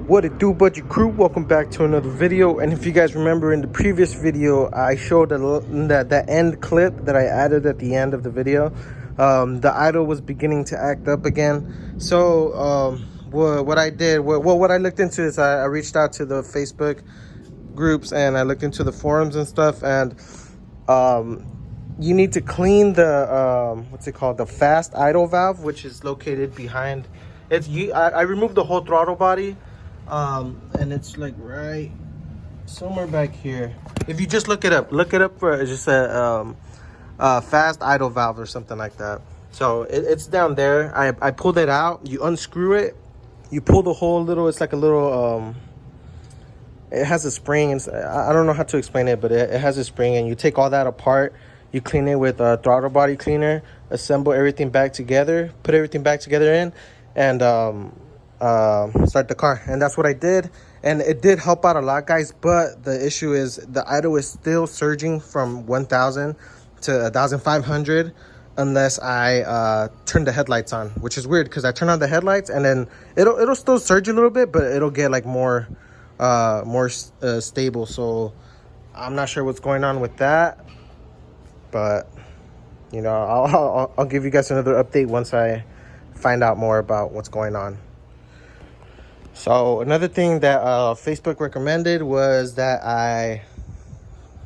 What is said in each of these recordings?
What it do, budget crew? Welcome back to another video. And if you guys remember, in the previous video I showed that end clip that I added at the end of the video. The idle was beginning to act up again. So what I did, what I looked into is I reached out to the Facebook groups and I looked into the forums and stuff. And you need to clean the what's it called, the fast idle valve, which is located behind. I removed the whole throttle body. And it's like right somewhere back here. If you just look it up for just a fast idle valve or something like that. So it's down there. I pulled it out. You unscrew it. You pull the whole little. It's like a little. It has a spring. And I don't know how to explain it, but it has a spring, and you take all that apart. You clean it with a throttle body cleaner. Assemble everything back together. Put everything back together in, and start the car. And that's what I did, and it did help out a lot, guys. But the issue is the idle is still surging from 1,000 to 1,500 unless I turn the headlights on, which is weird because I turn on the headlights and then it'll still surge a little bit, but it'll get like more stable. So I'm not sure what's going on with that, but you know, I'll give you guys another update once I find out more about what's going on. So another thing that Facebook recommended was that I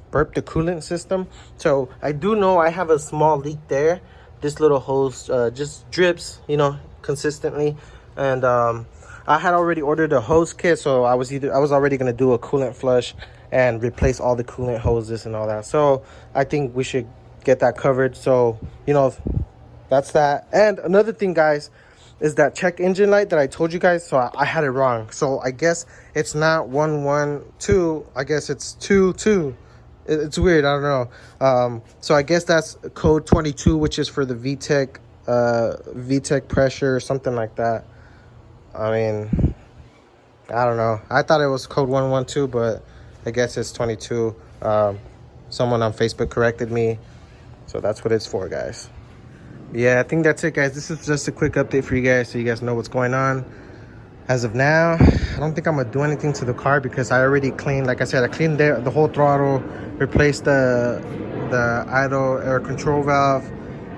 burp the coolant system. So I do know I have a small leak there. This little hose just drips, you know, consistently. And I had already ordered a hose kit, so I was already gonna do a coolant flush and replace all the coolant hoses and all that. So I think we should get that covered. So, you know, that's that. And another thing, guys, is that check engine light that I told you guys. So I had it wrong. So I guess it's not 112. I guess it's 22. It's weird. I don't know. So I guess that's code 22, which is for the VTEC pressure or something like that. I mean, I don't know. I thought it was code 112, but I guess it's 22. Someone on Facebook corrected me. So that's what it's for, guys. Yeah, I think that's it, guys. This is just a quick update for you guys so you guys know what's going on. As of now, I don't think I'm gonna do anything to the car because I already cleaned, like I said, I cleaned the whole throttle, replaced the idle air control valve,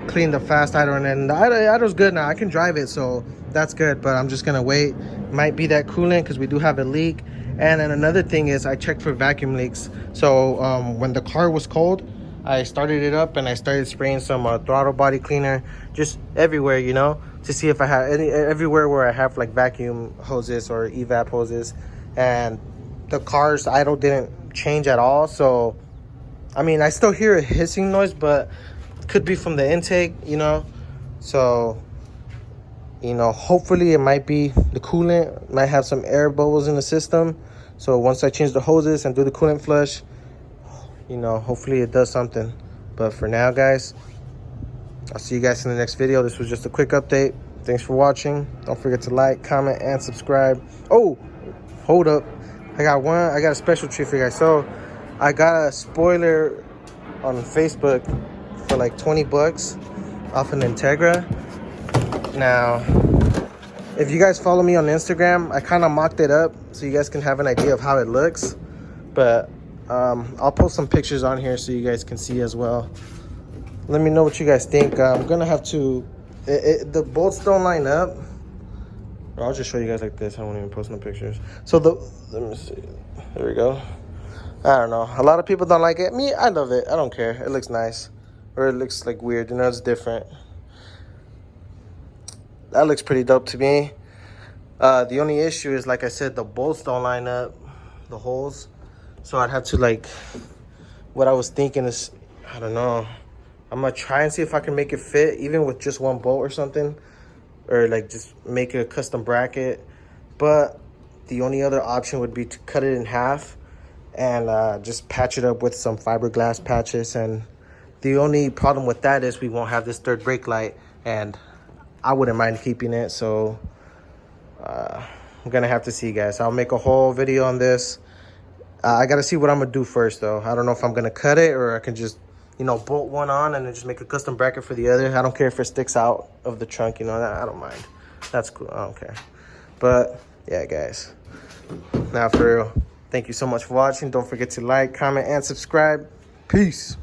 cleaned the fast idle, and then the idle's good now. I can drive it, so that's good. But I'm just gonna wait. Might be that coolant because we do have a leak. And then another thing is I checked for vacuum leaks. So when the car was cold, I started it up and I started spraying some throttle body cleaner just everywhere, you know, to see if I have everywhere where I have like vacuum hoses or evap hoses. And the car's idle didn't change at all. So I mean, I still hear a hissing noise, but it could be from the intake, you know. So, you know, hopefully it might be the coolant, might have some air bubbles in the system. So once I change the hoses and do the coolant flush, you know, hopefully it does something. But for now, guys, I'll see you guys in the next video. This was just a quick update. Thanks for watching. Don't forget to like, comment, and subscribe. Oh, hold up. I got a special treat for you guys. So I got a spoiler on Facebook for like 20 bucks off an Integra. Now, if you guys follow me on Instagram, I kind of mocked it up so you guys can have an idea of how it looks. But I'll post some pictures on here so you guys can see as well. Let me know what you guys think. I'm gonna have to the bolts don't line up. I'll just show you guys like this. I won't even post no pictures. So let me see, there we go. I don't know, a lot of people don't like it. Me, I love it. I don't care. It looks nice, or it looks like weird, you know. It's different. That looks pretty dope to me. The only issue is, like I said, the bolts don't line up, the holes. So I'd have to, like, what I was thinking is, I don't know, I'm gonna try and see if I can make it fit even with just one bolt or something, or like just make a custom bracket. But the only other option would be to cut it in half and just patch it up with some fiberglass patches. And the only problem with that is we won't have this third brake light, and I wouldn't mind keeping it. So I'm gonna have to see, guys. I'll make a whole video on this. I gotta see what I'm gonna do first, though. I don't know if I'm gonna cut it or I can just, you know, bolt one on and then just make a custom bracket for the other. I don't care if it sticks out of the trunk, you know, I don't mind. That's cool. I don't care. But yeah, guys, Now, for real, thank you so much for watching. Don't forget to like, comment, and subscribe. Peace.